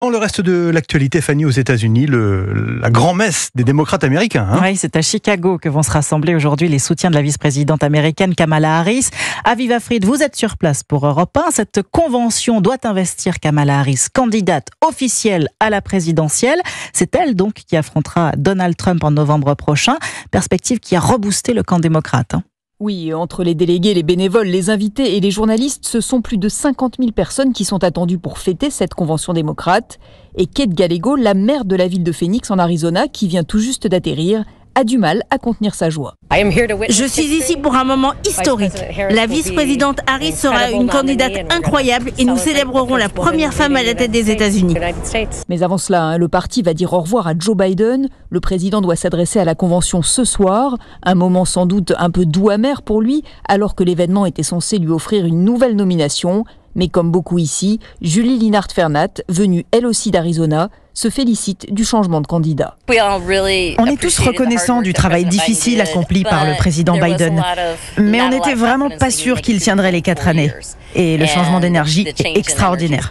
Dans le reste de l'actualité, Fanny, aux États-Unis, la grand-messe des démocrates américains. Oui, c'est à Chicago que vont se rassembler aujourd'hui les soutiens de la vice-présidente américaine Kamala Harris. Aviva Fried, vous êtes sur place pour Europe 1. Cette convention doit investir Kamala Harris, candidate officielle à la présidentielle. C'est elle donc qui affrontera Donald Trump en novembre prochain. Perspective qui a reboosté le camp démocrate. Oui, entre les délégués, les bénévoles, les invités et les journalistes, ce sont plus de 50 000 personnes qui sont attendues pour fêter cette convention démocrate. Et Kate Gallego, la maire de la ville de Phoenix en Arizona, qui vient tout juste d'atterrir, a du mal à contenir sa joie. Je suis ici pour un moment historique. La vice-présidente Harris sera une candidate incroyable et nous célébrerons la première femme à la tête des États-Unis. Mais avant cela, le parti va dire au revoir à Joe Biden. Le président doit s'adresser à la convention ce soir. Un moment sans doute un peu doux amer pour lui, alors que l'événement était censé lui offrir une nouvelle nomination. Mais comme beaucoup ici, Julie Linhart-Fernat, venue elle aussi d'Arizona, se félicite du changement de candidat. On est tous reconnaissants du travail difficile accompli par le président Biden, mais on n'était vraiment pas sûr qu'il tiendrait les 4 années. Et le changement d'énergie est extraordinaire.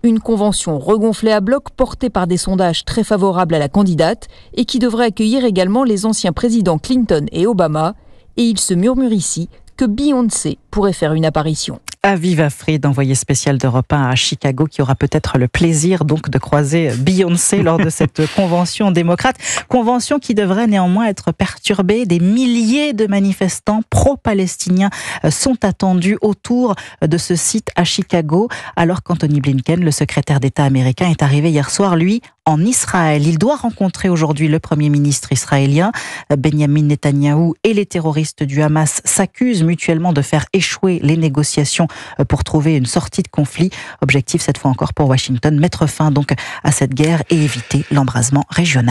Une convention regonflée à bloc portée par des sondages très favorables à la candidate et qui devrait accueillir également les anciens présidents Clinton et Obama. Et il se murmure ici que Beyoncé pourrait faire une apparition. Aviva Fried, envoyée spéciale d'Europe 1 à Chicago, qui aura peut-être le plaisir donc de croiser Beyoncé lors de cette convention démocrate. Convention qui devrait néanmoins être perturbée. Des milliers de manifestants pro-palestiniens sont attendus autour de ce site à Chicago, alors qu'Anthony Blinken, le secrétaire d'État américain, est arrivé hier soir, lui, en Israël. Il doit rencontrer aujourd'hui le Premier ministre israélien. Benjamin Netanyahou et les terroristes du Hamas s'accusent mutuellement de faire échouer les négociations pour trouver une sortie de conflit. Objectif cette fois encore pour Washington, mettre fin donc à cette guerre et éviter l'embrasement régional.